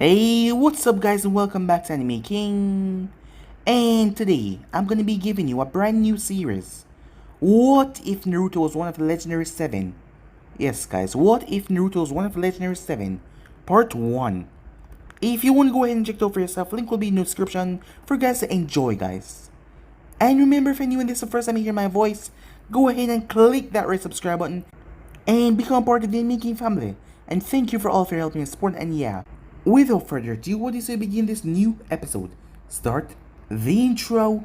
Hey, what's up guys and welcome back to Anime King. And today, I'm gonna be giving you a brand new series. What if Naruto was one of the Legendary 7? Yes guys, what if Naruto was one of the Legendary 7? Part 1. If you want to go ahead and check it out for yourself, link will be in the description for you guys to enjoy guys. And remember, if you're new and this is the first time you hear my voice, go ahead and click that red subscribe button and become part of the Anime King family. And thank you for all of your help and support, and yeah. Without further ado, what is to begin this new episode? Start the intro.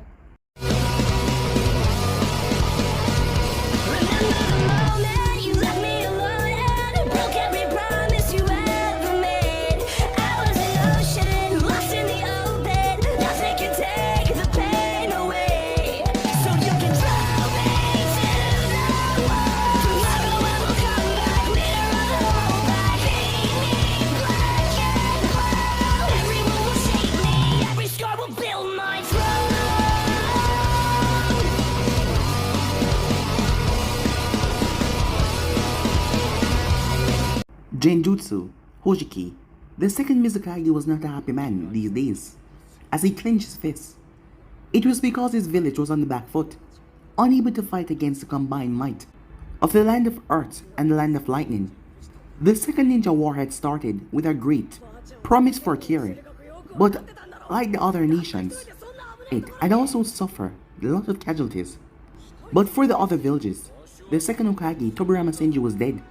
Genjutsu, Hojiki. The second Mizukage was not a happy man these days, as he clenched his fists. It was because his village was on the back foot, unable to fight against the combined might of the land of earth and the land of lightning. The second ninja war had started with a great promise for Kiri, but like the other nations, it had also suffered a lot of casualties. But for the other villages, the second Hokage, Tobirama Senju, was dead.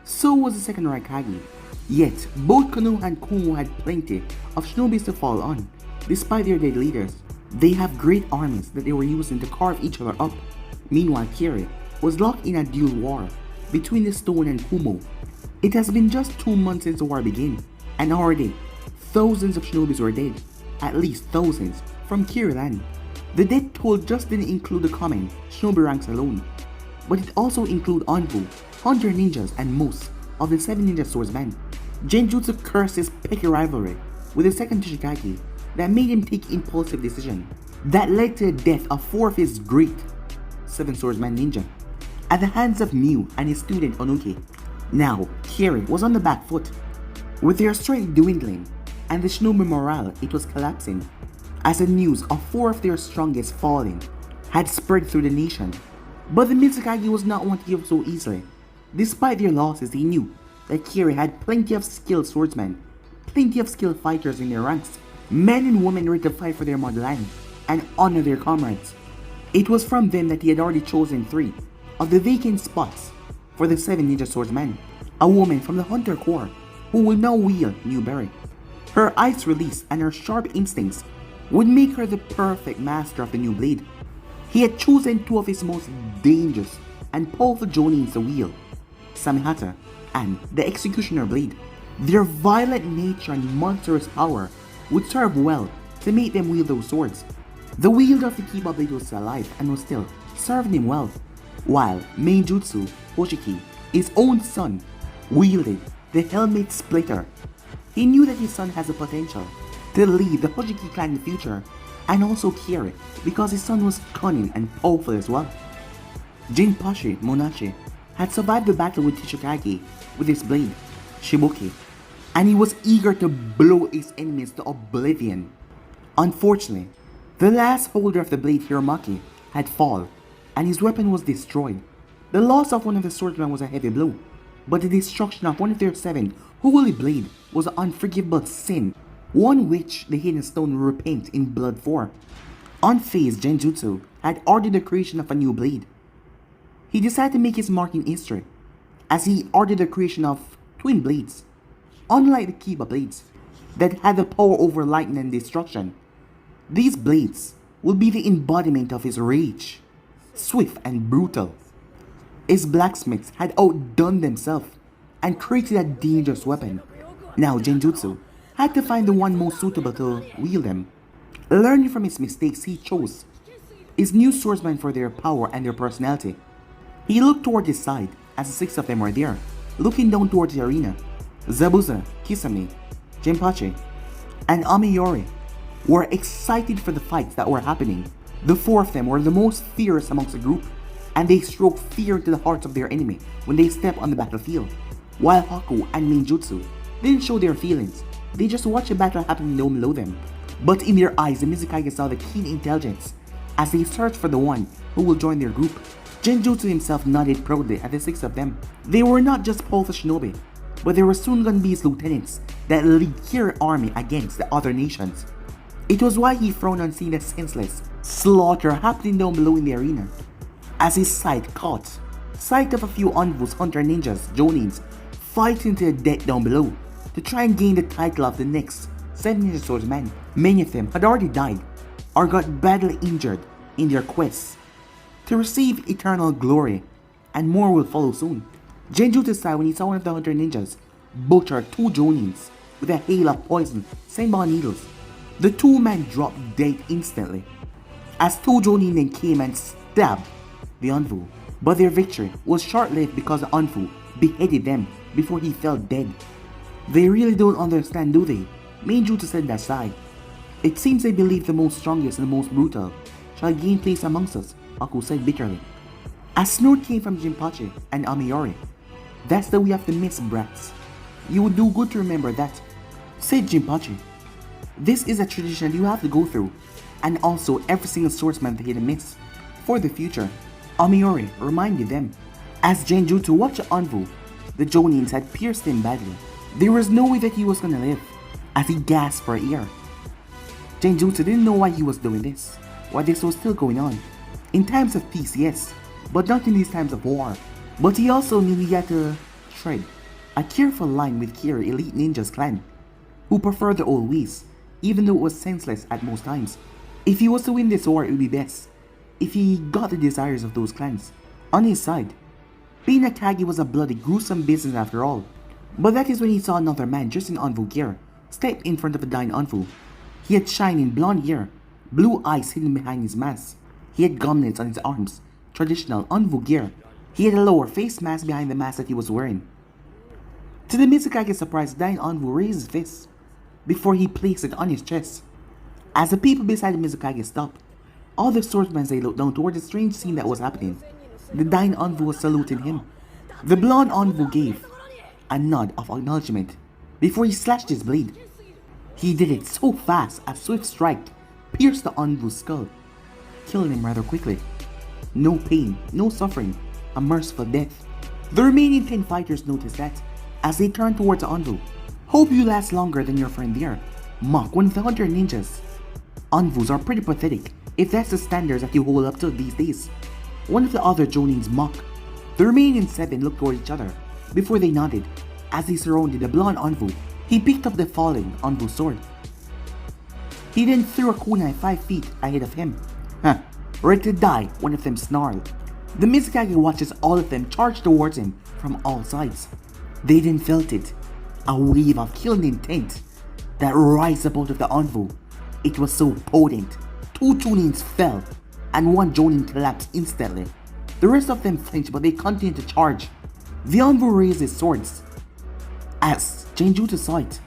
So was the second Raikage. Yet, both Konoha and Kumo had plenty of shinobis to fall on. Despite their dead leaders, they have great armies that they were using to carve each other up. Meanwhile, Kiri was locked in a dual war between the Stone and Kumo. It has been just 2 months since the war began, and already thousands of shinobis were dead, at least thousands, from Kiri land. The death toll just didn't include the common shinobi ranks alone, but it also included Anbu, Hunter Ninjas, and most of the 7 ninja swordsmen. Genjutsu cursed his petty rivalry with the second Tsuchikage that made him take impulsive decision that led to the death of 4 of his great 7 swordsman ninja at the hands of Miu and his student Onuki. Now, Kiri was on the back foot, with their strength dwindling and the shinobi morale it was collapsing, as the news of 4 of their strongest falling had spread through the nation. But the Mizukage was not one to give up so easily. Despite their losses, he knew that Kiri had plenty of skilled swordsmen, plenty of skilled fighters in their ranks, men and women ready to fight for their motherland and honor their comrades. It was from them that he had already chosen 3 of the vacant spots for the 7 ninja swordsmen. A woman from the Hunter Corps who will now wield Newberry. Her ice release and her sharp instincts would make her the perfect master of the new blade. He had chosen 2 of his most dangerous and powerful jonins to wield, Samihata and the Executioner Blade. Their violent nature and monstrous power would serve well to make them wield those swords. The wielder of the Kiba Blade was alive and was still serving him well, while Mainjutsu Hoshiki, his own son, wielded the Helmet Splitter. He knew that his son has the potential to lead the Hoshiki clan in the future, and also Kiri, because his son was cunning and powerful as well. Jinpachi Monachi had survived the battle with Tsuchikage with his blade, Shibuki, and he was eager to blow his enemies to oblivion. Unfortunately, the last holder of the blade, Hiromaki, had fallen, and his weapon was destroyed. The loss of one of the swordsmen was a heavy blow, but the destruction of one of their 7 holy blade was an unforgivable sin, one which the Hidden Stone will repent in blood for. Unfazed, Genjutsu had ordered the creation of a new blade. He decided to make his mark in history, as he ordered the creation of twin blades. Unlike the Kiba blades, that had the power over lightning and destruction, these blades would be the embodiment of his rage, swift and brutal. His blacksmiths had outdone themselves and created a dangerous weapon. Now Genjutsu had to find the one most suitable to wield them. Learning from his mistakes, he chose his new swordsmen for their power and their personality. He looked toward his side as the 6 of them were there, looking down towards the arena. Zabuza, Kisame, Jinpachi, and Amiyori were excited for the fights that were happening. The 4 of them were the most fierce amongst the group, and they strove fear into the hearts of their enemy when they stepped on the battlefield. While Haku and Ninjutsu didn't show their feelings, They just watched a battle happening down below them. But in their eyes, the Mizukage saw the keen intelligence as they searched for the one who will join their group. Genjutsu himself nodded proudly at the 6 of them. They were not just powerful shinobi, but they were soon gonna be his lieutenants that lead Kiri army against the other nations. It was why he frowned on seeing the senseless slaughter happening down below in the arena. As his sight caught sight of a few Anvu's hunter ninjas, Jonins, fighting to the death down below to try and gain the title of the next 7 Ninja Swordsman. Many of them had already died or got badly injured in their quests to receive eternal glory, and more will follow soon. Genjutsu sighed when he saw one of the hunter ninjas butcher 2 Jonins with a hail of poison senbon needles. The 2 men dropped dead instantly as 2 Jonin then came and stabbed the Anvu, but their victory was short-lived because the Anvu beheaded them before he fell dead. They really don't understand, do they? Mainjutsu said that sigh. It seems they believe the most strongest and the most brutal shall gain place amongst us, Aku said bitterly. A snort came from Jinpachi and Amiyori. That's the way of the mist, brats. You would do good to remember that, said Jinpachi. This is a tradition you have to go through, and also every single swordsman to hit a miss. For the future, Amiyori reminded them. As Genjutsu watched Anvu, the Jonins had pierced him badly. There was no way that he was gonna live, as he gasped for air. Genjutsu didn't know why he was doing this, why this was still going on. In times of peace, yes, but not in these times of war. But he also knew he had to tread a careful line with Kiri Elite Ninja's clan, who preferred the old ways, even though it was senseless at most times. If he was to win this war, it would be best if he got the desires of those clans on his side. Being a Kage was a bloody, gruesome business after all. But that is when he saw another man dressed in Anvu gear step in front of a dying Anvu. He had shining blonde hair, blue eyes hidden behind his mask. He had gauntlets on his arms, traditional Anvu gear. He had a lower face mask behind the mask that he was wearing. To the Mizukage's surprise, the dying Anvu raised his fist before he placed it on his chest. As the people beside the Mizukage stopped, all the swordsmen they looked down toward the strange scene that was happening. The dying Anvu was saluting him. The blonde Anvu gave a nod of acknowledgement before he slashed his blade. He did it so fast a swift strike pierced the Anvu's skull, killing him rather quickly. No pain, no suffering, a merciful death. The remaining 10 fighters noticed that as they turned towards Anvu. Hope you last longer than your friend there, mocked one of the hunter ninjas. Anvus are pretty pathetic if that's the standards that you hold up to these days, one of the other Jonins mocked. The remaining 7 looked toward each other before they nodded as they surrounded the blonde Anvu. He picked up the falling Anvu's sword. He then threw a kunai 5 feet ahead of him. Ready to die, one of them snarled. The Mizukage watches all of them charge towards him from all sides. They then felt it, a wave of killing intent that rised up out of the Anvu. It was so potent. 2 Jonins fell, and 1 Jonin collapsed instantly. The rest of them flinched, but they continued to charge. The Anvu raised his swords as Genjutsu saw it,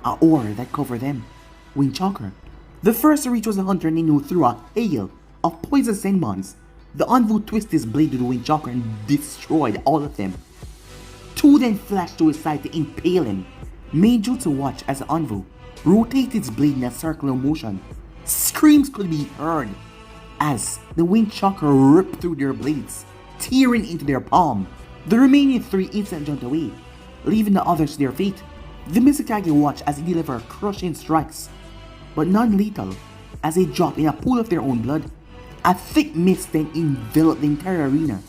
a aura that covered them. Wind Chakra. The first to reach was a hunter nin who threw a hail of poison senbons. The Anvu twisted his blade to the Wind Chakra and destroyed all of them. 2 then flashed to his side to impale him. Mainjutsu watched as the Anvu rotated its blade in a circular motion. Screams could be heard as the Wind Chakra ripped through their blades, tearing into their palm. The remaining 3 instantly jumped away, leaving the others to their fate. The Mizukage watched as they delivered crushing strikes, but non-lethal, as they dropped in a pool of their own blood. A thick mist then enveloped the entire arena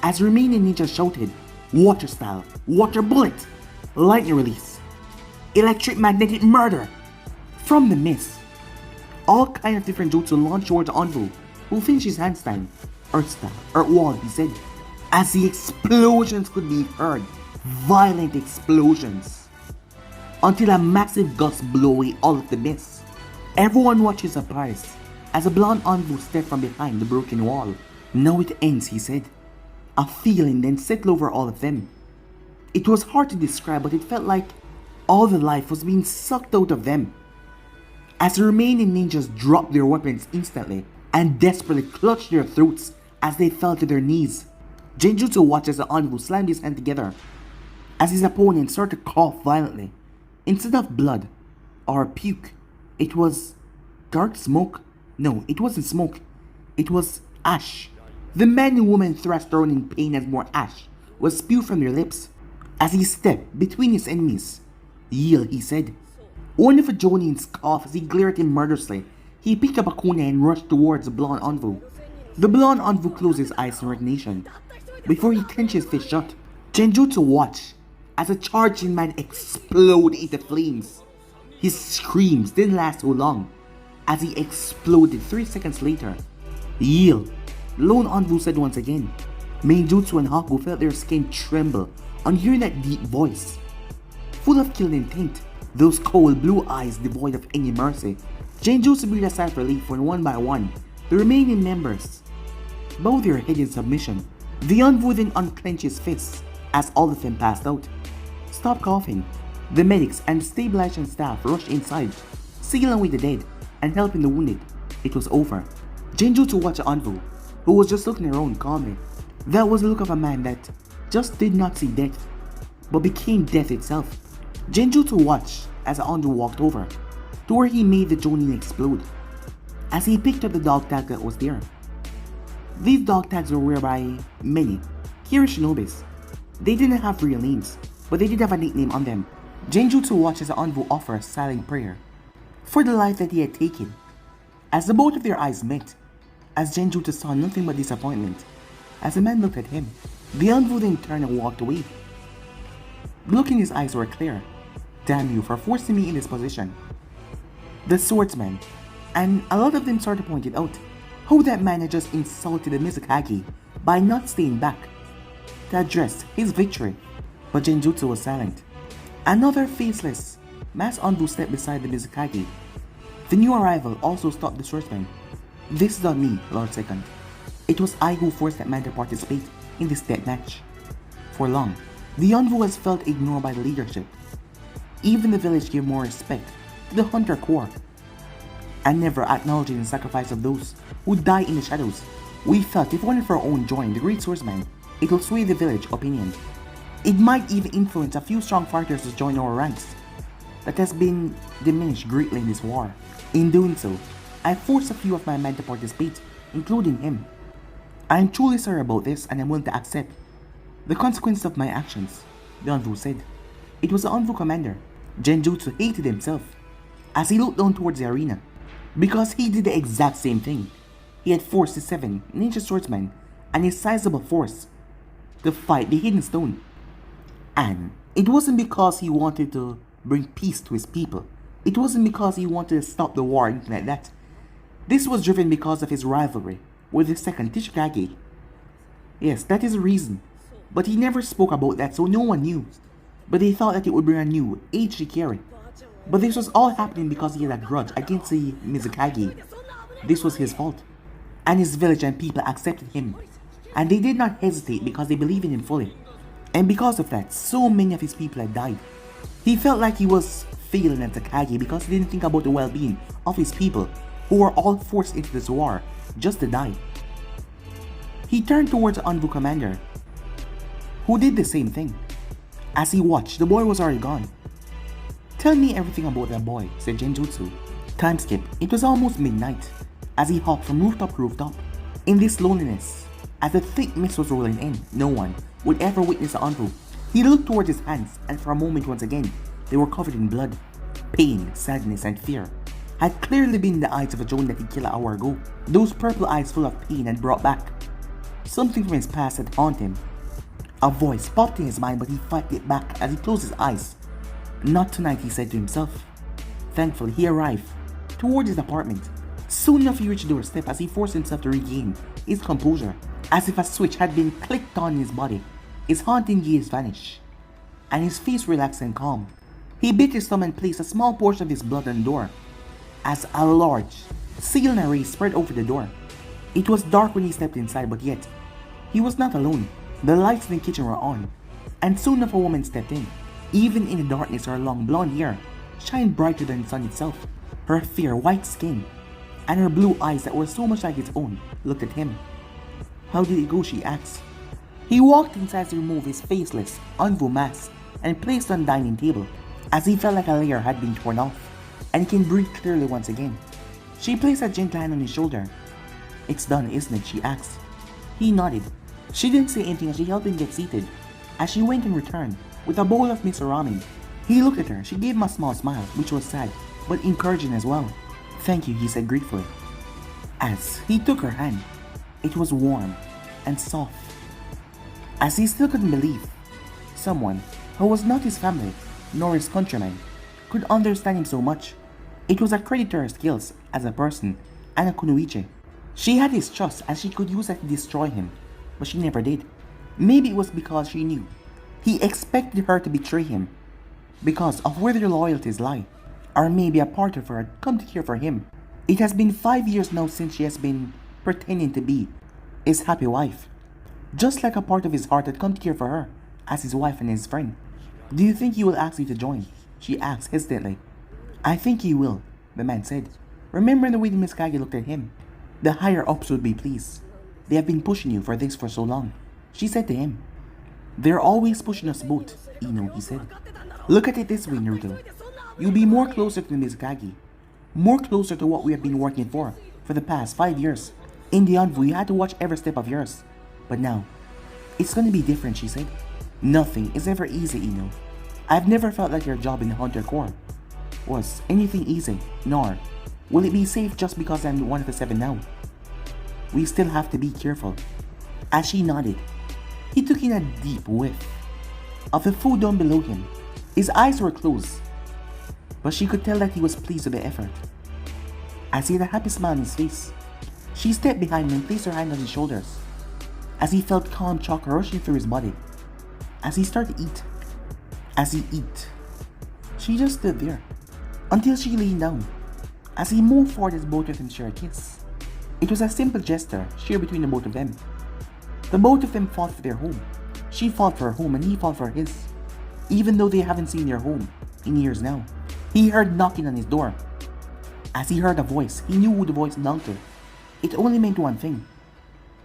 as remaining ninjas shouted, "Water spell, water bullet, lightning release, electric magnetic murder." From the mist, all kinds of different jutsu launched towards Anvu, who finished his handstand. Earth style, earth wall, he said, as the explosions could be heard, violent explosions, until a massive gust blew away all of the mist. Everyone watches surprised as a blonde Anvu stepped from behind the broken wall. "Now it ends," he said. A feeling then settled over all of them. It was hard to describe, but it felt like all the life was being sucked out of them. As the remaining ninjas dropped their weapons instantly and desperately clutched their throats as they fell to their knees. Genjutsu watched as the Anvu slammed his hand together as his opponent started to cough violently. Instead of blood or puke, it was dark smoke. No, it wasn't smoke. It was ash. The man and woman thrust around in pain as more ash was spewed from their lips. As he stepped between his enemies, "Yield," he said. One of the Jonins coughed as he glared at him murderously. He picked up a kunai and rushed towards the blonde envoy. The blonde envoy closed his eyes in resignation before he clenched his fist shut. Genjutsu watched as a charging man exploded into flames. His screams didn't last so long, as he exploded 3 seconds later. "Yield," Lone Envoy said once again. Meinjutsu and Haku felt their skin tremble on hearing that deep voice, full of killing intent, those cold blue eyes devoid of any mercy. Genjutsu breathed a sigh of relief when one by one, the remaining members bowed their head in submission. The envoy then unclenched his fists as all of them passed out. "Stop coughing." The medics and stabilization staff rushed inside, sealing away the dead and helping the wounded. It was over. Genjutsu watched the envoy, who was just looking around calmly. That was the look of a man that just did not see death, but became death itself. Genjutsu watched as the envoy walked over to where he made the Jonin explode, as he picked up the dog tag that was there. These dog tags were worn by many Kiri shinobis. They didn't have real names, but they did have a nickname on them. Genjutsu watched as the envoy offered a silent prayer for the life that he had taken. As the both of their eyes met, as Genjutsu saw nothing but disappointment, as the man looked at him, the envoy then turned and walked away. The look in his eyes were clear. "Damn you for forcing me in this position." The swordsman, and a lot of them sort of pointed out how that man had just insulted the Mizukage by not staying back to address his victory, but Genjutsu was silent. Another faceless masked envoy stepped beside the Mizukage. The new arrival also stopped the swordsman. "This is not me, Lord Second. It was I who forced that man to participate in this death match." For long, the envoy has felt ignored by the leadership. Even the village gave more respect to the Hunter Corps, and never acknowledging the sacrifice of those who die in the shadows. We felt if one of our own joined the great swordsman, it will sway the village opinion. It might even influence a few strong fighters to join our ranks. That has been diminished greatly in this war. In doing so, I forced a few of my men to participate, including him. I am truly sorry about this and I'm willing to accept the consequences of my actions, the envoy said. It was the envoy commander. Genjutsu hated himself as he looked down towards the arena, because he did the exact same thing. He had forced his 7 ninja swordsmen and his sizable force to fight the hidden stone. And it wasn't because he wanted to bring peace to his people. It wasn't because he wanted to stop the war or anything like that. This was driven because of his rivalry with the second Kage. Yes, that is the reason. But he never spoke about that, so no one knew. But they thought that it would bring a new HD Kiri. But this was all happening because he had a grudge against the Mizukage. This was his fault. And his village and people accepted him. And they did not hesitate because they believed in him fully. And because of that, so many of his people had died. He felt like he was failing as a Kage because he didn't think about the well-being of his people, who were all forced into this war just to die. He turned towards the envoy commander, who did the same thing. As he watched, the boy was already gone. "Tell me everything about that boy," said Genjutsu. Time skip. It was almost midnight as he hopped from rooftop to rooftop. In this loneliness, as the thick mist was rolling in, no one would ever witness the envoy. He looked towards his hands, and for a moment once again, they were covered in blood. Pain, sadness, and fear had clearly been in the eyes of a Jonin that he killed an hour ago. Those purple eyes full of pain had brought back something from his past that haunted him. A voice popped in his mind, but he fought it back as he closed his eyes. "Not tonight," he said to himself. Thankfully, he arrived towards his apartment. Soon enough, he reached the doorstep as he forced himself to regain his composure. As if a switch had been clicked on in his body, his haunting gaze vanished, and his face relaxed and calm. He bit his thumb and placed a small portion of his blood on the door, as a large seal and array spread over the door. It was dark when he stepped inside, but yet, he was not alone. The lights in the kitchen were on, and soon enough a woman stepped in. Even in the darkness, her long blonde hair shined brighter than the sun itself. Her fair white skin and her blue eyes that were so much like his own looked at him. "How did it go?" she asked. He walked inside to remove his faceless envoy mask and placed on the dining table. as he felt like a layer had been torn off, and he can breathe clearly once again. She placed a gentle hand on his shoulder. "It's done, isn't it?" she asked. He nodded. She didn't say anything as she helped him get seated. As she went and returned with a bowl of miso ramen, he looked at her. She gave him a small smile, which was sad, but encouraging as well. "Thank you," he said gratefully. As he took her hand, it was warm and soft. As he still couldn't believe someone who was not his family nor his countrymen could understand him so much. It was a credit to her skills as a person and a kunoichi. She had his trust as she could use that to destroy him, but she never did. Maybe it was because she knew he expected her to betray him because of where their loyalties lie, or maybe a part of her had come to care for him. It has been 5 years now since she has been pretending to be his happy wife, just like a part of his heart had come to care for her as his wife and his friend. "Do you think he will ask you to join?" she asked hesitantly. "I think he will," the man said, remembering the way Miss Kage looked at him. "The higher ups would be pleased. They have been pushing you for this for so long," she said to him. "They're always pushing us both, Ino," he said. "Look at it this way, Naruto. You'll be more closer to Miss Kage, more closer to what we have been working for the past 5 years. In the Envoy, you had to watch every step of yours. But now, it's gonna be different," she said. "Nothing is ever easy, Ino. I've never felt like your job in the Hunter Corps was anything easy, nor will it be safe just because I'm one of the 7 now. We still have to be careful." As she nodded, he took in a deep whiff of the food down below him. His eyes were closed, but she could tell that he was pleased with the effort. As he had a happy smile on his face, she stepped behind him and placed her hand on his shoulders. As he felt calm chakra rushing through his body, as he started to eat. As he ate, she just stood there until she leaned down. As he moved forward as both of them shared a kiss. It was a simple gesture shared between the both of them. The both of them fought for their home. She fought for her home and he fought for his. Even though they haven't seen their home in years now. He heard knocking on his door. As he heard a voice, he knew who the voice belonged to. It only meant one thing.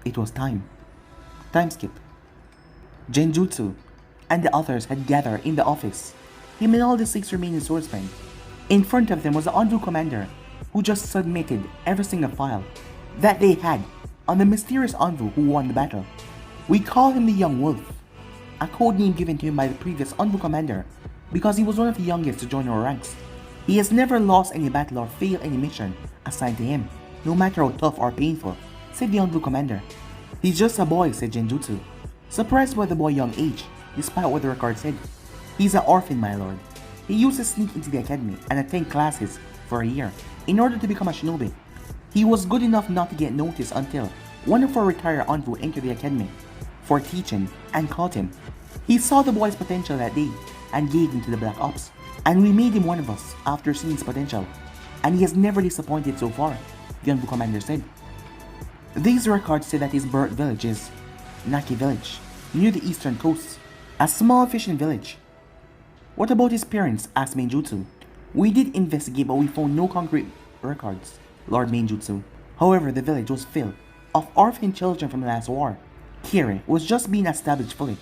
It was time. Time skip. Genjutsu and the others had gathered in the office. Him and all the 6 remaining swordsmen. In front of them was the Anbu commander, who just submitted every single file that they had on the mysterious Anbu who won the battle. We call him the Young Wolf, a code name given to him by the previous Anbu commander because he was one of the youngest to join our ranks. He has never lost any battle or failed any mission assigned to him, no matter how tough or painful, said the Anbu commander. "He's just a boy," said Genjutsu, surprised by the boy's young age, despite what the record said. "He's an orphan, my lord. He used to sneak into the academy and attend classes for a year in order to become a shinobi. He was good enough not to get noticed until one of our retired Anbu entered the academy for teaching and caught him. He saw the boy's potential that day and gave him to the Black Ops, and we made him one of us after seeing his potential, and he has never disappointed so far," the Anbu commander said. These records say that his birth village is Naki Village, near the eastern coast, a small fishing village. "What about his parents?" asked Mainjutsu. "We did investigate, but we found no concrete records, Lord Mainjutsu. However, the village was filled of orphan children from the last war. Kiri was just being established fully,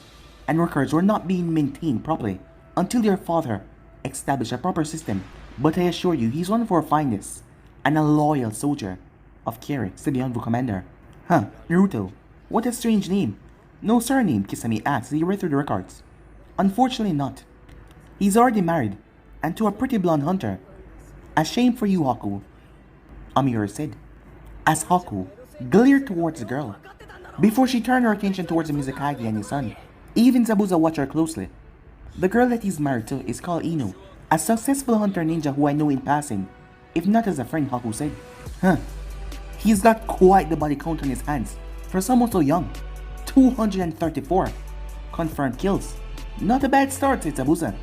and records were not being maintained properly until their father established a proper system. But I assure you, he's one of our finest, and a loyal soldier of Kiri," said the Anbu commander. "Huh, Naruto, what a strange name. No surname?" Kisame asked as he read through the records. "Unfortunately not. He's already married, and to a pretty blonde hunter. A shame for you, Haku," Amira said, as Haku glared towards the girl, before she turned her attention towards the Mizukage and his son. Even Zabuza watched her closely. "The girl that he's married to is called Ino, a successful hunter ninja who I know in passing, if not as a friend," Haku said. "Huh. He's got quite the body count on his hands for someone so young. 234 confirmed kills. Not a bad start," said Zabuza.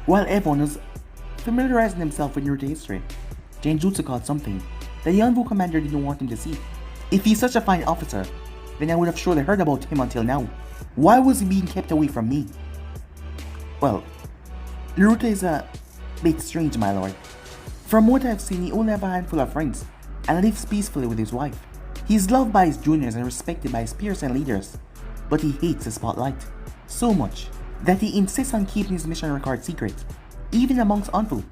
While everyone was familiarizing himself with Naruto history, Genjutsu caught something that the Anbu commander didn't want him to see. "If he's such a fine officer, then I would have surely heard about him until now. Why was he being kept away from me?" "Well, Naruto is a bit strange, my lord. From what I've seen, he only has a handful of friends and lives peacefully with his wife. He's loved by his juniors and respected by his peers and leaders, but he hates the spotlight so much that he insists on keeping his mission record secret. even amongst Anfu.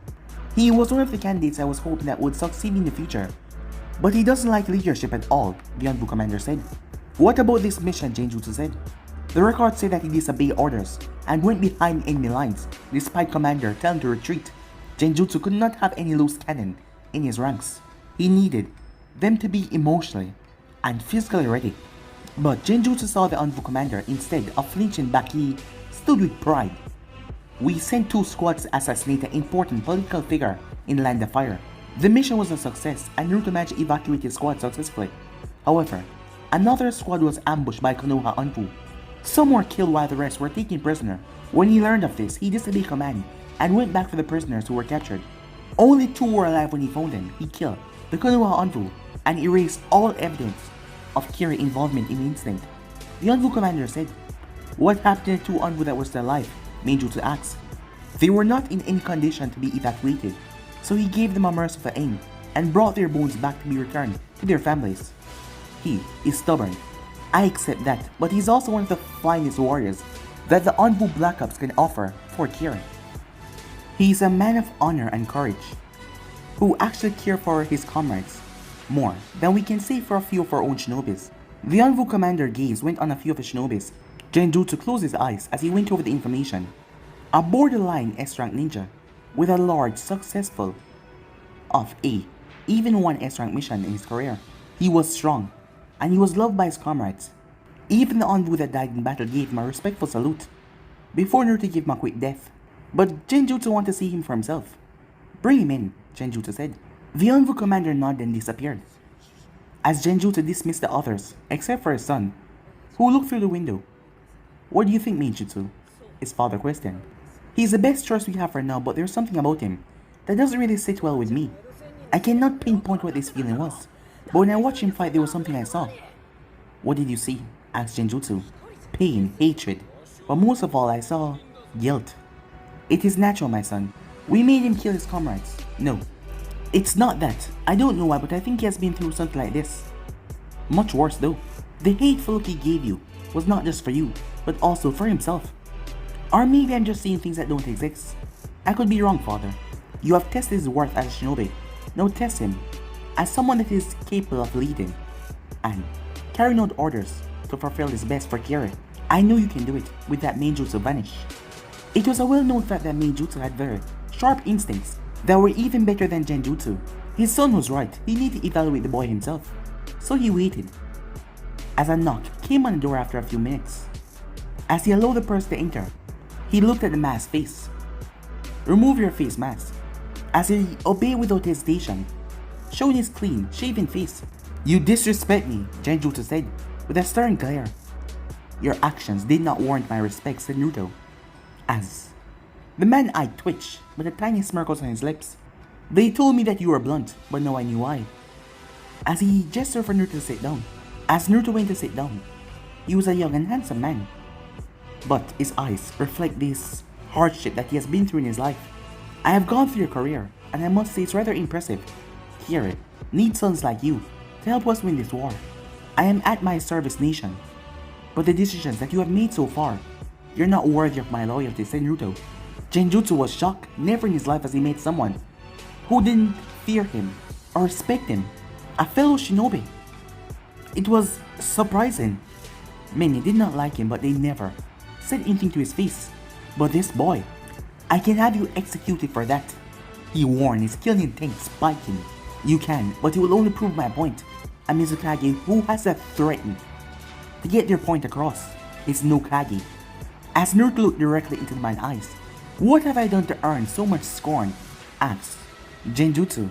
He was one of the candidates I was hoping that would succeed in the future. But he doesn't like leadership at all, the Anfu commander said. What about this mission, Genjutsu said. The records say that he disobeyed orders and went behind enemy lines, despite commander telling him to retreat. Genjutsu could not have any loose cannon in his ranks. He needed them to be emotionally and physically ready. But Genjutsu saw the Anfu commander instead of flinching back. He stood with pride. We sent 2 squads to assassinate an important political figure in Land of Fire. The mission was a success and Naruto managed to evacuate his squad successfully. However, another squad was ambushed by Konoha Anfu. Some were killed while the rest were taken prisoner. When he learned of this, he disobeyed command and went back for the prisoners who were captured. Only 2 were alive when he found them. He killed the Konoha Anfu and erased all evidence of Kiri involvement in the incident. The Anfu commander said, "What happened to the 2 Anfu that were still alive?" Genjutsu asked. They were not in any condition to be evacuated, so he gave them a merciful end and brought their bones back to be returned to their families. He is stubborn. I accept that, but he's also one of the finest warriors that the Anfu Black Ops can offer for Kiri. He's a man of honor and courage, who actually cares for his comrades more than we can say for a few of our own shinobis. The Anfu commander gaze went on a few of his shinobis. Genjutsu closed his eyes as he went over the information. A borderline S-rank ninja with a large successful of even 1 S-rank mission in his career. He was strong and he was loved by his comrades. Even the Anfu that died in battle gave him a respectful salute before Naruto gave him a quick death. But Genjutsu wanted to see him for himself. "Bring him in," Genjutsu said. The Anfu commander nodded and disappeared. As Genjutsu dismissed the others, except for his son, who looked through the window. "What do you think, Genjutsu?" his father questioned. "He's the best choice we have for now, but there's something about him that doesn't really sit well with me. I cannot pinpoint what this feeling was, but when I watched him fight, there was something I saw." "What did you see?" asked Genjutsu. "Pain, hatred, but most of all I saw guilt." "It is natural, my son. We made him kill his comrades." "No, it's not that. I don't know why, but I think he has been through something like this. Much worse though. The hateful look he gave you was not just for you, but also for himself. Or maybe I'm just seeing things that don't exist. I could be wrong, father. You have tested his worth as a shinobi. Now test him as someone that is capable of leading and carrying out orders to fulfill his best for Kiri. I know you can do it with that main jutsu vanish." It was a well-known fact that main jutsu had very sharp instincts that were even better than Genjutsu. His son was right. He needed to evaluate the boy himself. So he waited. As a knock came on the door after a few minutes. As he allowed the person to enter, he looked at the mask's face. "Remove your face mask." As he obeyed without hesitation, showing his clean, shaven face. "You disrespect me," Genjutsu said, with a stern glare. "Your actions did not warrant my respect," said Naruto. As the man's eye twitched, but a tiny smirk was on his lips. "They told me that you were blunt, but now I knew why." As he gestured for Naruto to sit down. As Naruto went to sit down, he was a young and handsome man. But his eyes reflect this hardship that he has been through in his life. "I have gone through your career, and I must say it's rather impressive. Kiri needs sons like you to help us win this war. I am at my service, nation. But the decisions that you have made so far, you're not worthy of my loyalty," said Naruto. Genjutsu was shocked. Never in his life has he met someone who didn't fear him or respect him. A fellow shinobi. It was surprising. Many did not like him, but they never said anything to his face. But this boy, "I can have you executed for that," he warned, his killing intent spiking. "You can, but it will only prove my point. A Mizukage who has to threaten to get their point across is no Kage." As Naruto looked directly into the man's eyes, "What have I done to earn so much scorn?" asked Genjutsu.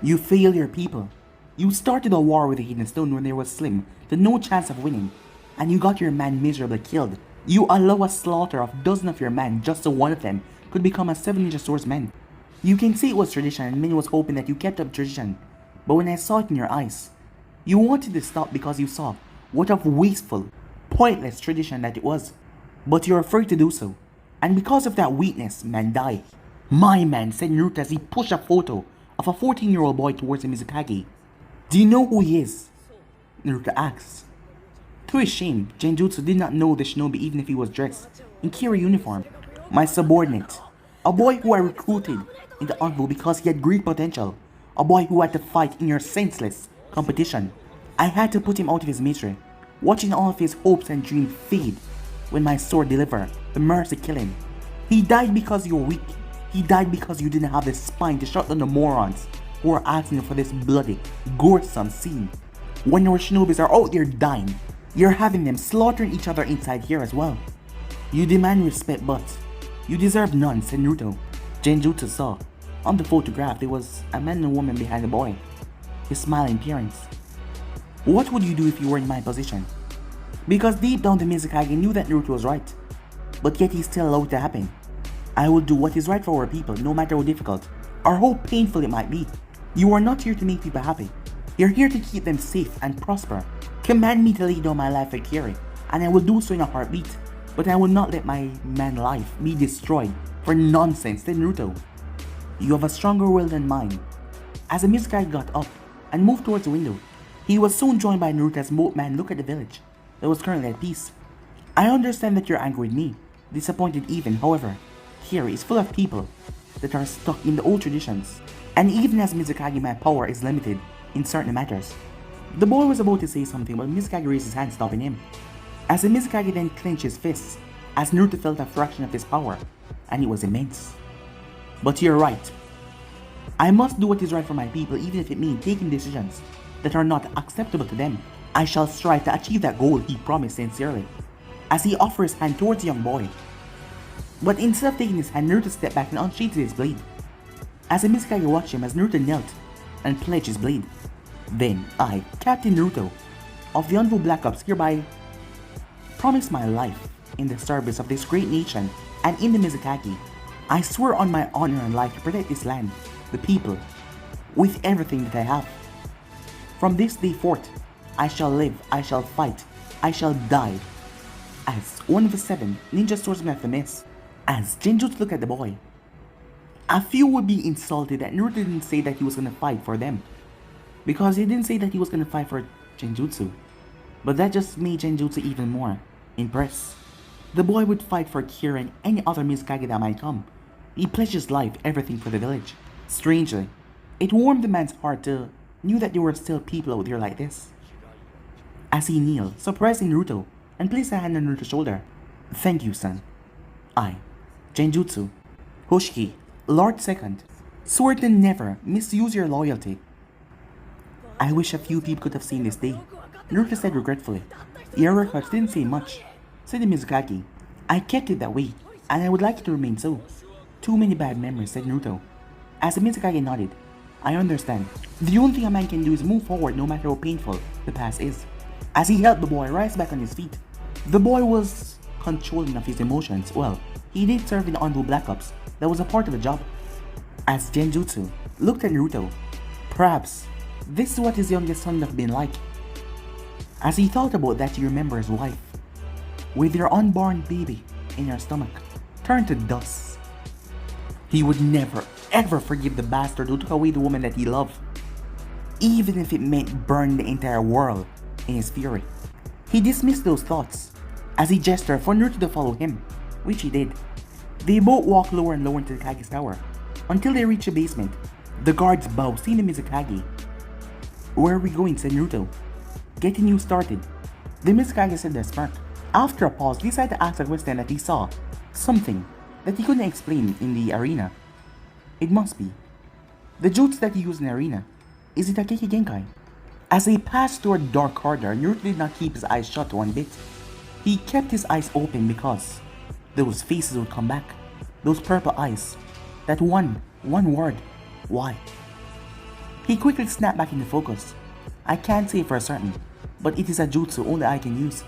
"You failed your people. You started a war with the Hidden Stone when there was slim to no chance of winning, and you got your man miserably killed. You allow a slaughter of dozens of your men just so one of them could become a 7 ninja swordsman. You can say it was tradition and many was hoping that you kept up tradition, but when I saw it in your eyes, you wanted to stop because you saw what a wasteful, pointless tradition that it was. But you're afraid to do so, and because of that weakness, man died." "My man," said Naruto as he pushed a photo of a 14-year-old boy towards the Mizukage. "Do you know who he is?" Naruto asked. To his shame, Genjutsu did not know the shinobi even if he was dressed in Kiri uniform. "My subordinate. A boy who I recruited in the Envoy because he had great potential. A boy who had to fight in your senseless competition. I had to put him out of his misery, watching all of his hopes and dreams fade when my sword delivered the mercy killing. He died because you were weak. He died because you didn't have the spine to shut down the morons who are asking for this bloody, gruesome scene. When your shinobis are out there dying, you're having them slaughtering each other inside here as well. You demand respect, but you deserve none, said Naruto. Genjutsu saw. On the photograph, there was a man and a woman behind the boy. His smiling appearance. What would you do if you were in my position? Because deep down the Mizukage knew that Naruto was right, but yet he still allowed it to happen. I will do what is right for our people, no matter how difficult or how painful it might be. You are not here to make people happy. You're here to keep them safe and prosper. Command me to lay down my life for Kiri, and I will do so in a heartbeat. But I will not let my man life be destroyed for nonsense, said Naruto. You have a stronger will than mine. As the Mizukage got up and moved towards the window, he was soon joined by Naruto as both men looked at the village that was currently at peace. I understand that you're angry with me, disappointed even, however, Kiri is full of people that are stuck in the old traditions, and even as Mizukage my power is limited in certain matters. The boy was about to say something, but Mizukage raised his hand, stopping him. As the Mizukage then clenched his fists, as Naruto felt a fraction of his power, and it was immense. But you're right. I must do what is right for my people, even if it means taking decisions that are not acceptable to them. I shall strive to achieve that goal, he promised sincerely, as he offered his hand towards the young boy. But instead of taking his hand, Naruto stepped back and unsheathed his blade. As the Mizukage watched him as Naruto knelt and pledged his blade. Then I, Captain Naruto, of the Envoy Black Ops, hereby promise my life in the service of this great nation and in the Mizukage. I swear on my honor and life to protect this land, the people, with everything that I have. From this day forth, I shall live, I shall fight, I shall die as one of the 7 ninja swordsmen of the mist. As Genjutsu looked at the boy, a few would be insulted that Naruto didn't say that he was gonna fight for them, because he didn't say that he was gonna fight for Genjutsu. But that just made Genjutsu even more impressed. The boy would fight for Kira and any other Mizukage that might come. He pledged his life, everything for the village. Strangely, it warmed the man's heart to know that there were still people out there like this. As he kneeled, surprising Naruto, and placed a hand on Naruto's shoulder. Thank you, son. I, Genjutsu, Hoshiki, Lord Second, swore to never misuse your loyalty. I wish a few people could have seen this day, Naruto said regretfully. Your records didn't say much, said the Mizukage. I kept it that way, and I would like it to remain so. Too many bad memories, said Naruto. As the Mizukage nodded, I understand. The only thing a man can do is move forward no matter how painful the past is. As he helped the boy rise back on his feet, the boy was controlling of his emotions. Well, he did serve in the Envoy Black Ops. That was a part of the job. As Genjutsu looked at Naruto, perhaps this is what his youngest son would have been like. As he thought about that, he remembered his wife, with your unborn baby in her stomach, turned to dust. He would never ever forgive the bastard who took away the woman that he loved, even if it meant burning the entire world in his fury. He dismissed those thoughts as he gestured for Naruto to follow him, which he did. They both walked lower and lower into the Kage's tower until they reached the basement. The guards bowed, seeing the Mizukage. Where are we going, said Naruto. Getting you started. The Mizukage said with a smirk. After a pause, he decided to ask a question that he saw something that he couldn't explain in the arena. It must be the jutsu that he used in the arena. Is it a Kiki Genkai? As they passed toward the dark corridor, Naruto did not keep his eyes shut one bit. He kept his eyes open because those faces would come back. Those purple eyes. That one word. Why? He quickly snapped back into focus. I can't say for certain, but it is a jutsu only I can use.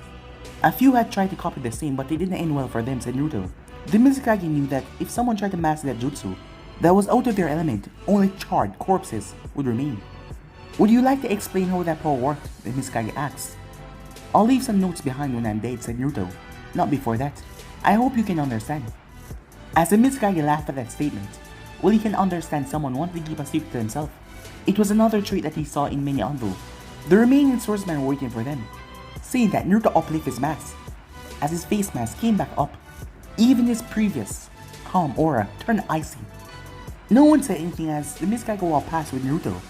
A few had tried to copy the same, but it didn't end well for them, said Naruto. The Mizukage knew that if someone tried to master that jutsu that was out of their element, only charred corpses would remain. Would you like to explain how that power worked? The Mizukage asked. I'll leave some notes behind when I'm dead, said Naruto. Not before that. I hope you can understand. As the Mizukage laughed at that statement, well, he can understand someone wanting to keep a secret to himself. It was another trait that he saw in many Envoy. The remaining swordsmen were waiting for them. Seeing that, Naruto uplifted his mask. As his face mask came back up, even his previous calm aura turned icy. No one said anything as the Mizukage walked past with Naruto,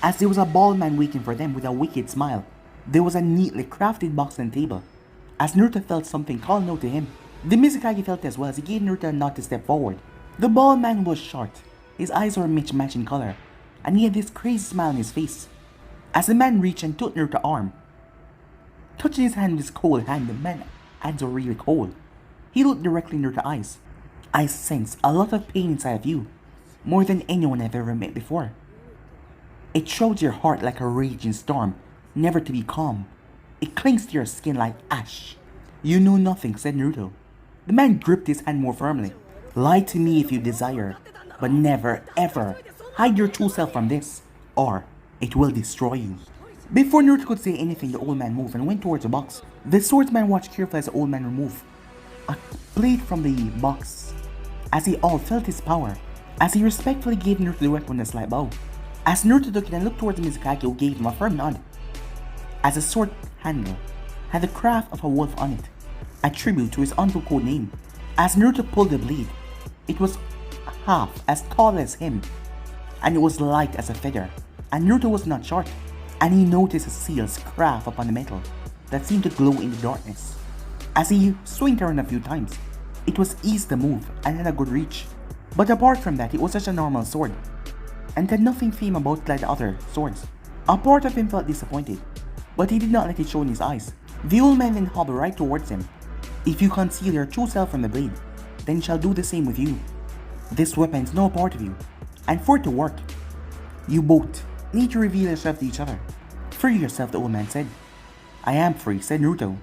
as there was a bald man waiting for them with a wicked smile. There was a neatly crafted box on the table. As Naruto felt something calling out to him, the Mizukage felt as well as he gave Naruto a nod to step forward. The bald man was short, his eyes were mismatched in color, and he had this crazy smile on his face. As the man reached and took Naruto's arm, touching his hand with his cold hand, the man's hands were really cold. He looked directly in Naruto's eyes. I sense a lot of pain inside of you, more than anyone I've ever met before. It shrouds your heart like a raging storm, never to be calm. It clings to your skin like ash. You know nothing, said Naruto. The man gripped his hand more firmly. Lie to me if you desire, but never ever hide your true self from this, or it will destroy you. Before Naruto could say anything, the old man moved and went towards the box. The swordsman watched carefully as the old man removed a blade from the box, as they all felt his power, as he respectfully gave Naruto the weapon with a slight bow. As Naruto took it and looked towards the Mizukage, who gave him a firm nod, as the sword handle had the craft of a wolf on it, a tribute to his uncle code name. As Naruto pulled the blade, it was half as tall as him, and it was light as a feather, and Naruto was not short, and he noticed a seal's craft upon the metal that seemed to glow in the darkness. As he swung around a few times, it was easy to move and had a good reach, but apart from that, it was just a normal sword, and had nothing fame about like the other swords. A part of him felt disappointed, but he did not let it show in his eyes. The old man then hobbled right towards him. If you conceal your true self from the blade, then it shall do the same with you. This weapon is no part of you, and for it to work, you both need to reveal yourself to each other. Free yourself, the old man said. I am free, said Naruto.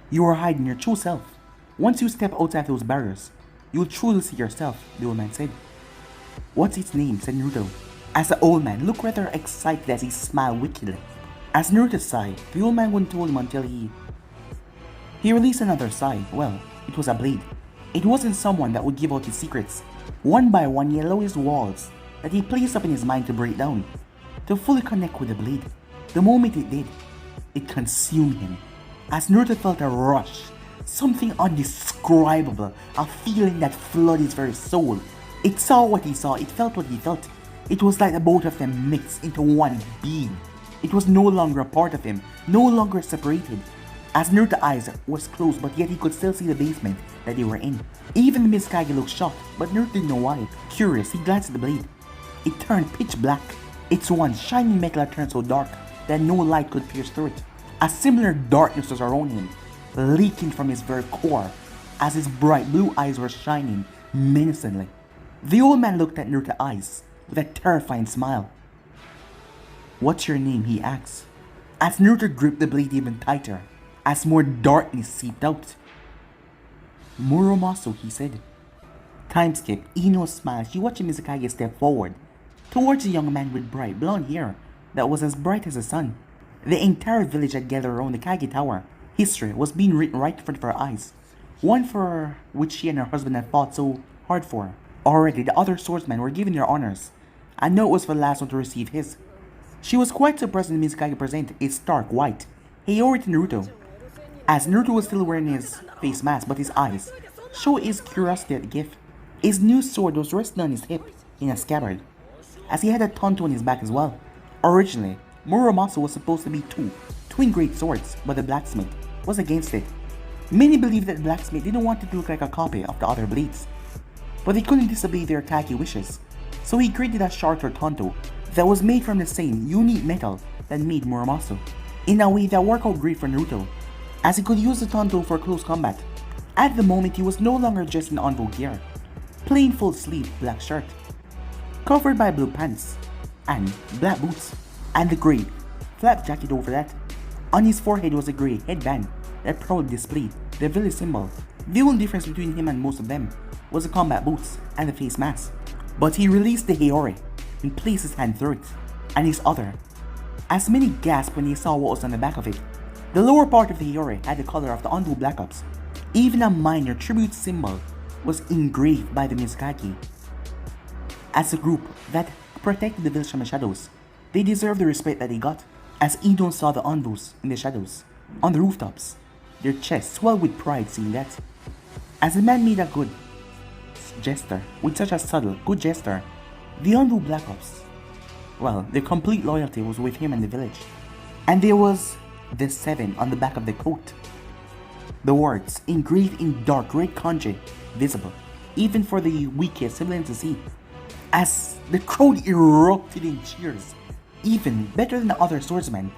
You are hiding your true self. Once you step outside those barriers, you will truly see yourself, the old man said. What's its name, said Naruto, as the old man looked rather excited as he smiled wickedly. As Naruto sighed, the old man wouldn't tell him until he released another sigh. Well, it was a blade. It wasn't someone that would give out his secrets. One by one, he allowed his walls that he placed up in his mind to break down, to fully connect with the blade. The moment it did, it consumed him. As Naruto felt a rush, something undescribable, a feeling that flooded his very soul. It saw what he saw, it felt what he felt. It was like the both of them mixed into one being. It was no longer a part of him, no longer separated. As Naruto's eyes was closed, but yet he could still see the basement that they were in. Even the Mizukage looked shocked, but Naruto didn't know why. Curious, he glanced at the blade. It turned pitch black. Its one shining metal had turned so dark that no light could pierce through it. A similar darkness was around him, leaking from his very core, as his bright blue eyes were shining menacingly. The old man looked at Naruto's eyes with a terrifying smile. What's your name? He asked, as Naruto gripped the blade even tighter, as more darkness seeped out. Muramasa, he said. Time skip. Ino smiled. She watched Mizukage step forward towards a young man with bright blonde hair that was as bright as the sun. The entire village had gathered around the Kage Tower. History was being written right in front of her eyes, one for which she and her husband had fought so hard for. Already the other swordsmen were given their honors, and now it was for the last one to receive his. She was quite surprised when Mizukage presented a stark white Hiyori to Naruto, as Naruto was still wearing his face mask, but his eyes showed his curiosity at the gift. His new sword was resting on his hip in a scabbard, as he had a tonto on his back as well. Originally, Muramasa was supposed to be two twin great swords, but the blacksmith was against it. Many believed that the blacksmith didn't want it to look like a copy of the other blades, but they couldn't disobey their Kage wishes, so he created a shorter tonto that was made from the same unique metal that made Muramasa. In a way that worked out great for Naruto, as he could use the tonto for close combat. At the moment, he was no longer dressed in on gear, plain full sleeve black shirt, covered by blue pants and black boots, and the grey flap jacket over that. On his forehead was a grey headband that proudly displayed the village symbol. The only difference between him and most of them was the combat boots and the face mask. But he released the Hiyori and placed his hand through it, and his other, as many gasped when they saw what was on the back of it. The lower part of the Hiyori had the color of the Undo Black Ops. Even a minor tribute symbol was engraved by the Mizukage. As a group that protected the village from the shadows, they deserved the respect that they got. As Ino saw the Unbos in the shadows, on the rooftops, their chests swelled with pride seeing that. As the man made a good, gesture, with such a subtle, good gesture, the Yondu Black Ops, well, their complete loyalty was with him and the village. And there was the 7 on the back of the coat. The words, engraved in dark red kanji, visible, even for the weakest civilian to see. As the crowd erupted in cheers, even better than the other swordsmen.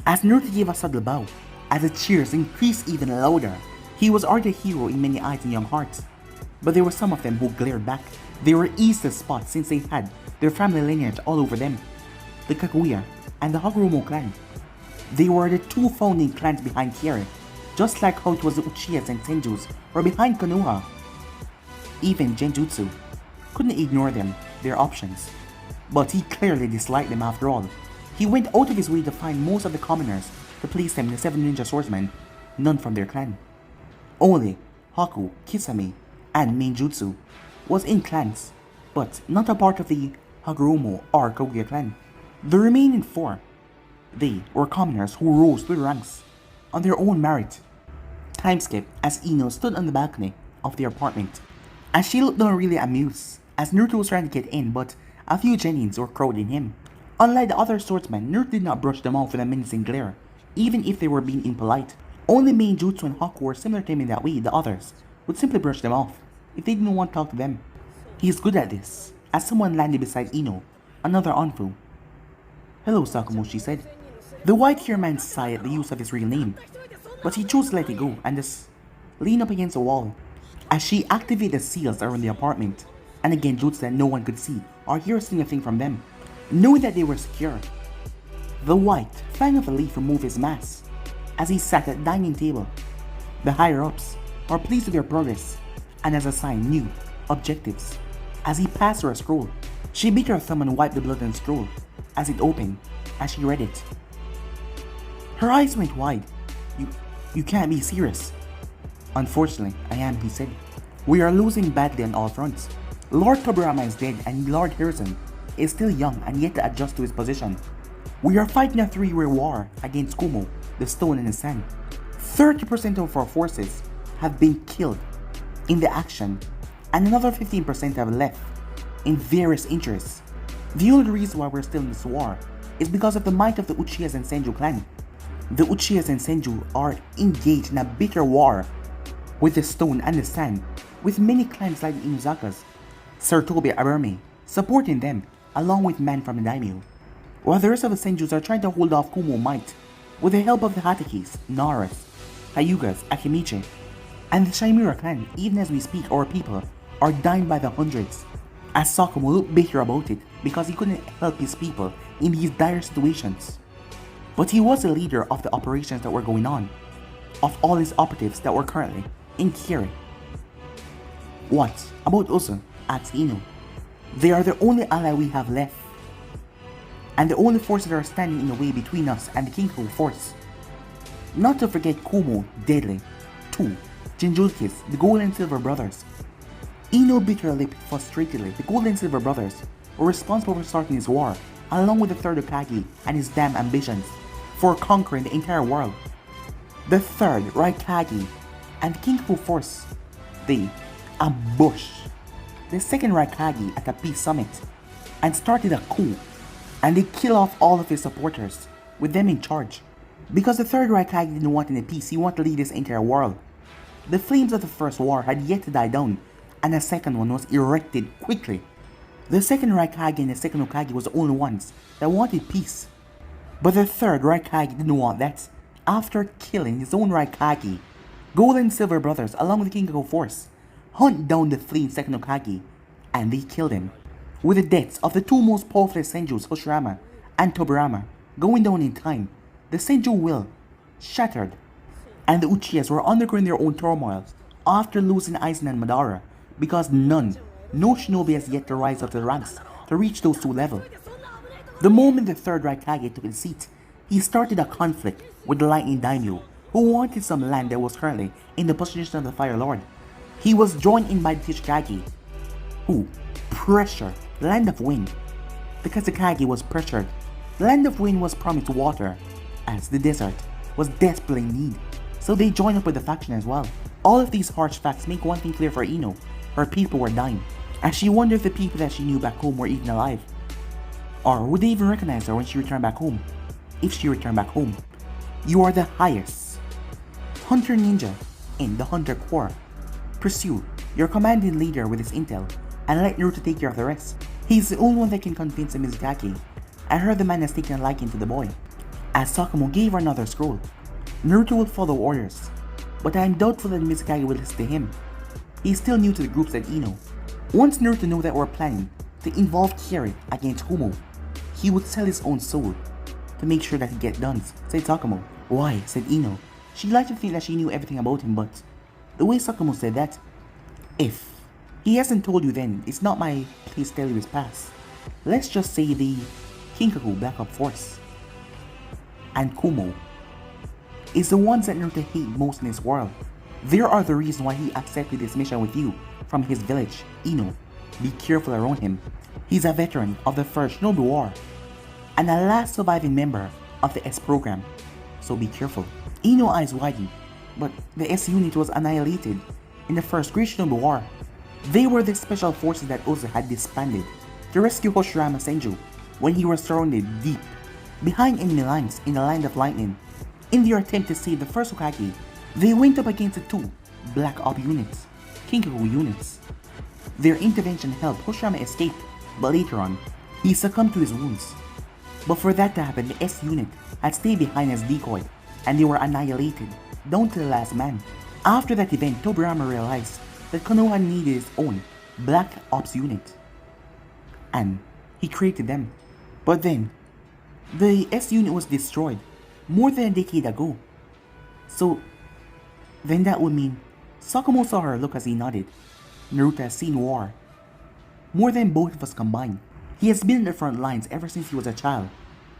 As Naruto gave a subtle bow, as the cheers increased even louder, he was already a hero in many eyes and young hearts. But there were some of them who glared back. They were easy to spot since they had their family lineage all over them. The Kaguya and the Hagoromo clan. They were the 2 founding clans behind Kiri, just like how it was the Uchihas and Senjus were behind Konoha. Even Genjutsu couldn't ignore them, their options. But he clearly disliked them after all. He went out of his way to find most of the commoners to place them in the 7 ninja swordsmen, none from their clan. Only Haku, Kisame, and Mainjutsu was in clans, but not a part of the Hagoromo or Kaguya clan. The remaining 4, they were commoners who rose through the ranks on their own merit. Time skip as Ino stood on the balcony of their apartment, and she looked down really amused as Naruto was trying to get in, but a few genins were crowding him. Unlike the other swordsmen, Naruto did not brush them off with a menacing glare, even if they were being impolite. Only Mainjutsu and Haku were similar to him in that way. The others would simply brush them off if they didn't want to talk to them. He is good at this, as someone landed beside Ino, another Anfu. "Hello, Sakumo," she said. The white-haired man sighed at the use of his real name, but he chose to let it go and just lean up against a wall as she activated the seals around the apartment, and again jutsu that no one could see or hear a single thing from them. Knowing that they were secure, the white fang of a leaf removed his mask as he sat at the dining table. The higher-ups were pleased with their progress and as a sign new objectives. As he passed her a scroll, she bit her thumb and wiped the blood on the scroll as it opened as she read it. Her eyes went wide. You can't be serious." "Unfortunately, I am," he said. "We are losing badly on all fronts. Lord Tobirama is dead and Lord Harrison is still young and yet to adjust to his position. We are fighting a 3-year war against Kumo, the stone and the sand. 30% of our forces have been killed in the action, and another 15% have left in various interests. The only reason why we're still in this war is because of the might of the Uchihas and Senju clan. The Uchihas and Senju are engaged in a bitter war with the stone and the sand, with many clans like the Inuzakas, Sarutobi Aburame, supporting them along with men from the daimyo, while the rest of the Senjus are trying to hold off Kumo might with the help of the Hatakis, Naras, Hyugas, Akimichi, and the Shimura clan. Even as we speak, our people are dying by the hundreds." As Sakumo looked bitter about it because he couldn't help his people in these dire situations. But he was the leader of the operations that were going on, of all his operatives that were currently in Kiri. "What about Usu?" asked Ino. "They are the only ally we have left, and the only forces that are standing in the way between us and the Kinkaku force. Not to forget Kumo, deadly, 2, Jinjurikis, the Gold and Silver brothers." Ino bit her lip frustratedly. The Gold and Silver brothers were responsible for starting this war, along with the 3rd Hokage and his damn ambitions for conquering the entire world. The 3rd Raikage and the Kinkaku force, they ambushed the 2nd Raikage at a peace summit and started a coup, and they killed off all of his supporters with them in charge. Because the 3rd Raikage didn't want any peace, he wanted to lead this entire world. The flames of the first war had yet to die down, and a second one was erected quickly. The 2nd Raikage and the 2nd Hokage was the only ones that wanted peace. But the 3rd Raikage didn't want that. After killing his own Raikage, Gold and Silver brothers along with the Kinkaku force hunt down the fleeing 2nd Hokage, and they killed him. With the deaths of the 2 most powerful Senjus, Hoshirama and Tobirama, going down in time, the Senju will shattered, and the Uchihas were undergoing their own turmoil after losing Aizen and Madara, because no shinobi has yet to rise up to the ranks to reach those 2 levels. The moment the 3rd Raikage took his seat, he started a conflict with the Lightning Daimyo, who wanted some land that was currently in the possession of the Fire Lord. He was joined in by the Kage, who pressured the Land of Wind. Because the Kage was pressured, the Land of Wind was promised water, as the desert was desperately in need, so they joined up with the faction as well. All of these harsh facts make one thing clear for Ino. her people were dying, and she wondered if the people that she knew back home were even alive. Or would they even recognize her when she returned back home? If she returned back home. You are the highest Hunter Ninja in the Hunter Corps. Pursue your commanding leader with his intel, and let Naruto take care of the rest. He's the only one that can convince the Mizukage. I heard the man has taken a liking to the boy. As Sakamoto gave her another scroll, Naruto will follow orders, but I am doubtful that Mizukage will listen to him. He's still new to the group, said Ino. Once Naruto knew that we're planning to involve Kiri against Kumo, he would sell his own soul to make sure that he gets done, said Sakamoto. Why, said Ino. She'd like to think that she knew everything about him, but the way Sakamoto said that, if he hasn't told you, then it's not my place to tell you his past. Let's just say the Kinkaku backup force and Kumo is the ones that Naruto hate most in this world. There are the reason why he accepted this mission with you from his village. Ino, be careful around him. He's a veteran of the First Shinobi War and a last surviving member of the S program, so be careful. Ino's eyes widened, but the S unit was annihilated in the First Great Shinobi War. They were the special forces that Ozu had disbanded to rescue Hoshirama Senju when he was surrounded deep behind enemy lines in the Land of Lightning. In their attempt to save the first Hokage, they went up against the two Black Op units, Kinkaku units. Their intervention helped Hoshirama escape, but later on, he succumbed to his wounds. But for that to happen, the S unit had stayed behind as decoy, and they were annihilated, down to the last man. After that event, Tobirama realized that Konoha needed his own Black Ops unit, and he created them. But then, the S unit was destroyed more than a decade ago. So, then that would mean Sakamoto saw her look as he nodded. Naruto has seen war more than both of us combined. He has been in the front lines ever since he was a child,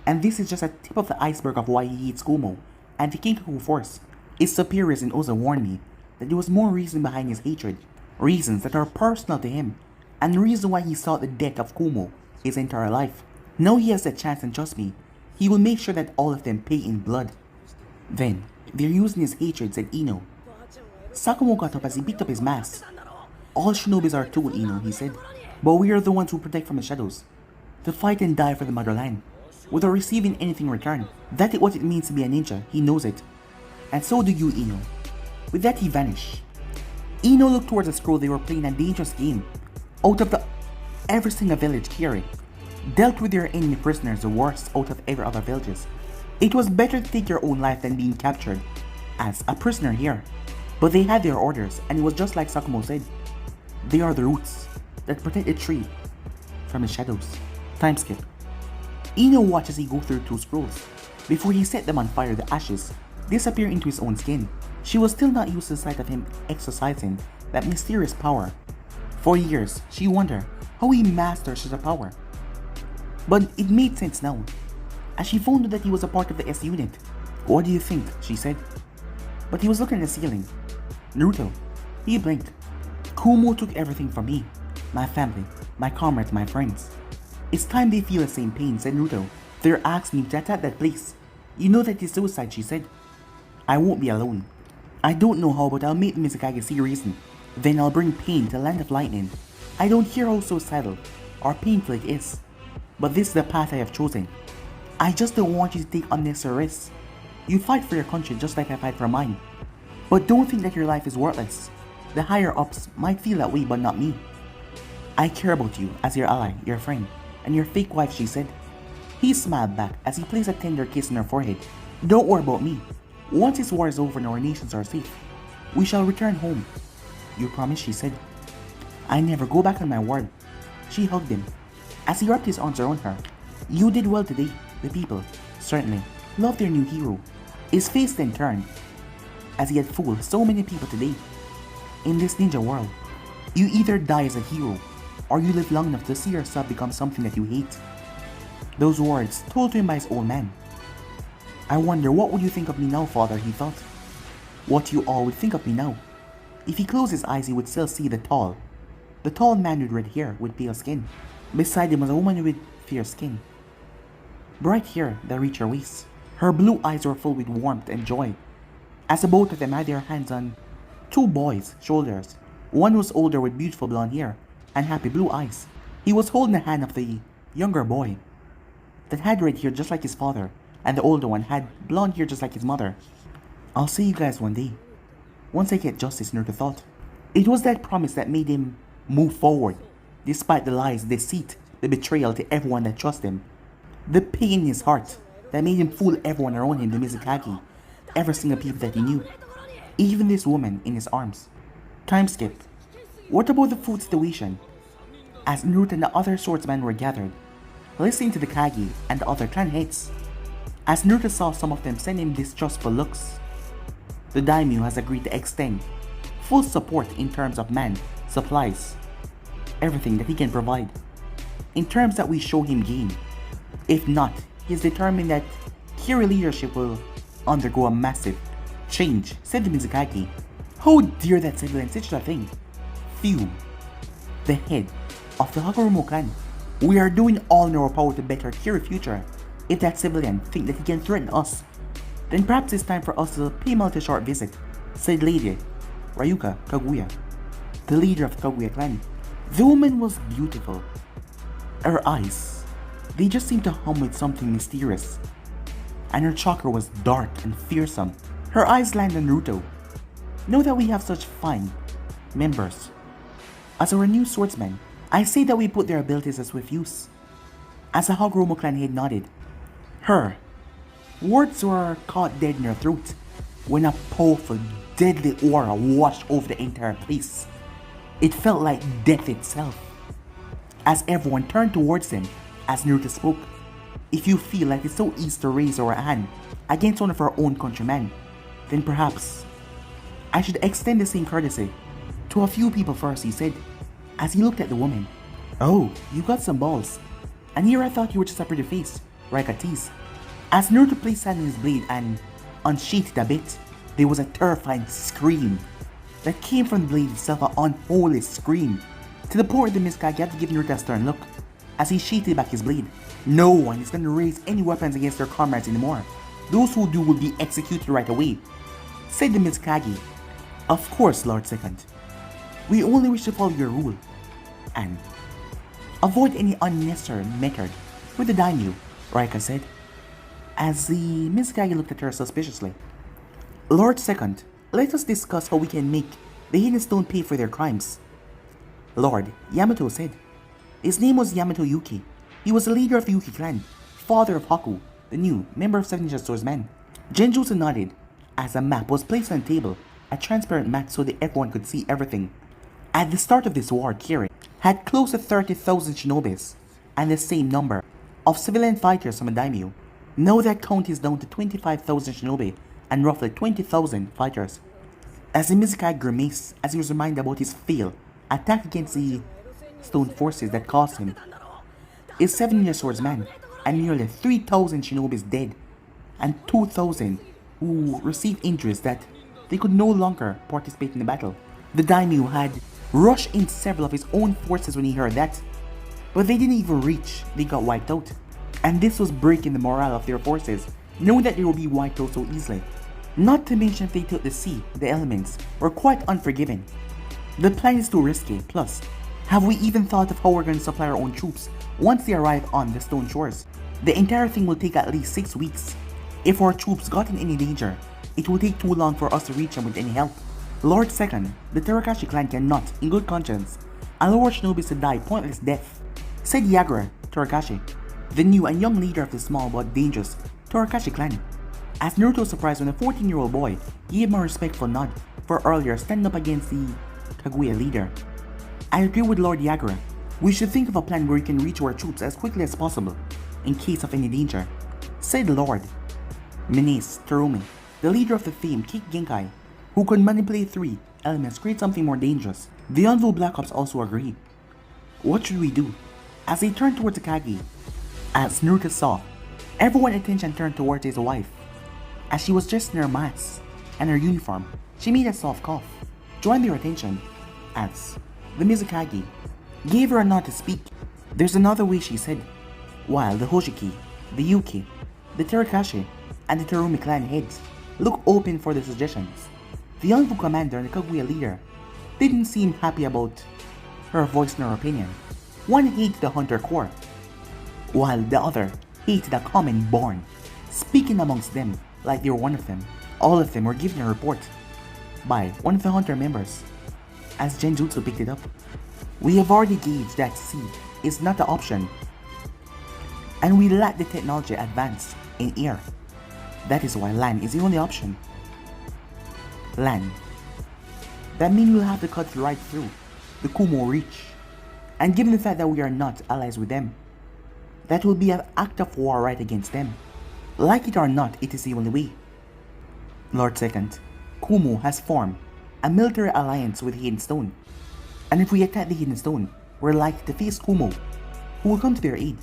and this is just a tip of the iceberg of why he hates Kumo and the Kinkaku force. His superiors in Oza warned me that there was more reason behind his hatred, reasons that are personal to him, and the reason why he sought the death of Kumo his entire life. Now he has the chance, and trust me, he will make sure that all of them pay in blood. Then, they're using his hatred, said Ino. Sakamoto got up as he picked up his mask. All shinobis are too, Ino, he said, but we are the ones who protect from the shadows, to fight and die for the motherland, without receiving anything in return. That is what it means to be a ninja, he knows it. And so do you, Ino. With that he vanished. Ino looked towards the scroll. They were playing a dangerous game. Out of every single village, Kiri dealt with their enemy prisoners the worst out of every other villages. It was better to take your own life than being captured as a prisoner here. But they had their orders, and it was just like Sakamoto said. They are the roots that protect the tree from the shadows. Time skip. Ino watched as he go through 2 scrolls. Before he set them on fire, the ashes disappear into his own skin. She was still not used to the sight of him exercising that mysterious power. For years, she wondered how he mastered such a power. But it made sense now, as she found out that he was a part of the S unit. What do you think? She said. But he was looking at the ceiling. Naruto. He blinked. Kumo took everything from me. My family, my comrades, my friends. It's time they feel the same pain, said Naruto. They're asking you to attack that place. You know that it's suicide, she said. I won't be alone. I don't know how, but I'll make the Mizukage see reason. Then I'll bring pain to the Land of Lightning. I don't care how suicidal or painful it is, but this is the path I have chosen. I just don't want you to take unnecessary risks. You fight for your country just like I fight for mine. But don't think that your life is worthless. The higher ups might feel that way, but not me. I care about you as your ally, your friend, and your fake wife, she said. He smiled back as he placed a tender kiss on her forehead. Don't worry about me. Once this war is over and our nations are safe, we shall return home. You promise, she said. I never go back on my word. She hugged him as he wrapped his arms around her. You did well today. The people, certainly, loved their new hero. His face then turned, as he had fooled so many people today. In this ninja world, you either die as a hero, or you live long enough to see yourself become something that you hate. Those words told to him by his old man. I wonder what would you think of me now, father, he thought. What you all would think of me now. If he closed his eyes, he would still see the tall man with red hair with pale skin. Beside him was a woman with fair skin, bright hair that reached her waist. Her blue eyes were full with warmth and joy, as the both of them had their hands on 2 boys' shoulders. One was older with beautiful blonde hair and happy blue eyes. He was holding the hand of the younger boy that had red hair just like his father, and the older one had blonde hair just like his mother. I'll see you guys one day, once I get justice, Naruto thought. It was that promise that made him move forward, despite the lies, deceit, the betrayal to everyone that trusted him. The pain in his heart that made him fool everyone around him, the Mizukage, every single people that he knew, even this woman in his arms. Time skip. What about the food situation? As Naruto and the other swordsmen were gathered, listening to the Kage and the other clan heads, as Naruto saw some of them send him distrustful looks, the daimyo has agreed to extend full support in terms of man, supplies, everything that he can provide, in terms that we show him gain. If not, he is determined that Kiri leadership will undergo a massive change, said the Mizukage. How dare that civilian say such a thing? Fume, the head of the Hagoromo clan. We are doing all in our power to better Kiri's future. If that civilian think that he can threaten us, then perhaps it's time for us to pay him out a short visit, said Lady Ryuka Kaguya, the leader of the Kaguya clan. The woman was beautiful. Her eyes, they just seemed to hum with something mysterious, and her chakra was dark and fearsome. Her eyes landed on Naruto. Know that we have such fine members. As our new swordsmen, I say that we put their abilities as swift use. As the Hagoromo clan head nodded, her words were caught dead in her throat when a powerful, deadly aura washed over the entire place. It felt like death itself. As everyone turned towards him, as Naruto spoke, if you feel like it's so easy to raise our hand against one of our own countrymen, then perhaps I should extend the same courtesy to a few people first, he said, as he looked at the woman. Oh, you got some balls. And here I thought you were just a pretty face, like a tease. As Naruto placed hand in his blade and unsheathed a bit, there was a terrifying scream that came from the blade itself, an unholy scream. To the point the Mizukage had to give Naruto a stern look as he sheathed back his blade. No one is going to raise any weapons against their comrades anymore. Those who do will be executed right away, said the Mizukage. Of course, Lord Second. We only wish to follow your rule and avoid any unnecessary method with the daimyo, Raika said, as the Mizukage looked at her suspiciously. Lord Second, let us discuss how we can make the Hidden Stone pay for their crimes, Lord Yamato said. His name was Yamato Yuki. He was the leader of the Yuki clan, father of Haku, the new member of 7 Ninja Swordsmen. Genjutsu nodded as a map was placed on the table, a transparent map so that everyone could see everything. At the start of this war, Kiri had close to 30,000 shinobis and the same number of civilian fighters from a daimyo. Now that count is down to 25,000 shinobi and roughly 20,000 fighters. As the Mizukage grimaced as he was reminded about his failed attack against the stone forces that caused him, his 7 Ninja Swordsmen and nearly 3,000 shinobis dead and 2,000 who received injuries that they could no longer participate in the battle. The daimyo had rushed in several of his own forces when he heard that, but they didn't even reach, they got wiped out. And this was breaking the morale of their forces, knowing that they would be wiped out so easily. Not to mention if they took the sea, the elements were quite unforgiving. The plan is too risky, plus, have we even thought of how we're going to supply our own troops once they arrive on the stone shores? The entire thing will take at least 6 weeks. If our troops got in any danger, it will take too long for us to reach them with any help. Lord Second, the Terakashi clan cannot, in good conscience, allow our shinobis to die pointless death, said Yagura Terakashi, the new and young leader of the small but dangerous Terakashi clan. As Naruto was surprised when a 14-year-old boy gave him a respectful nod for earlier standing up against the Kaguya leader. I agree with Lord Yagura. We should think of a plan where we can reach our troops as quickly as possible in case of any danger, said Lord Menes Terumi, the leader of the famed Kage Genkai, who could manipulate 3 elements, create something more dangerous. The Envoy Black Ops also agreed. What should we do? As they turned towards the Kage, as Naruto saw, everyone's attention turned towards his wife. As she was dressed in her mask and her uniform, she made a soft cough, drawing their attention, as the Mizukage gave her a nod to speak. There's another way, she said, while the Hoshiki, the Yuki, the Terakashi, and the Terumi clan heads looked open for the suggestions. The Envoy commander and the Kaguya leader didn't seem happy about her voicing her opinion. One hated the hunter core, while the other hated the common born, speaking amongst them like they were one of them. All of them were given a report by one of the hunter members as Genjutsu picked it up. We have already gauged that sea is not the option, and we lack the technology advanced in air. That is why land is the only option. Land. That means we'll have to cut right through the Kumo reach. And given the fact that we are not allies with them, that will be an act of war right against them. Like it or not, it is the only way. Lord Second, Kumo has formed a military alliance with Hidden Stone. And if we attack the Hidden Stone, we're likely to face Kumo, who will come to their aid.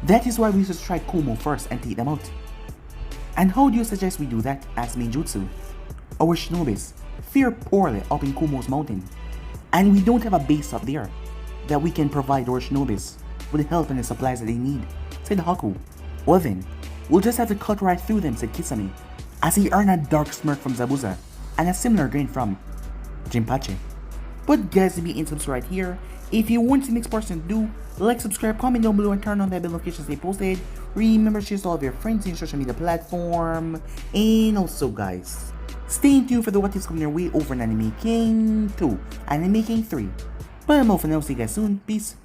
That is why we should strike Kumo first and take them out. And how do you suggest we do that as Mainjutsu? Our shinobis fare poorly up in Kumo's mountain, and we don't have a base up there that we can provide our shinobis with the help and the supplies that they need, said Haku. Well then, we'll just have to cut right through them, said Kisame, as he earned a dark smirk from Zabuza and a similar grin from Jinpachi. But guys, if you ain't subscribed here, if you want the next person to do, like, subscribe, comment down below, and turn on that bell notifications they posted. Remember to share to all of your friends in social media platform. And also guys, stay tuned for the what is coming your way over in Anime King 2 and Anime King 3. But I'm off and I'll see you guys soon. Peace.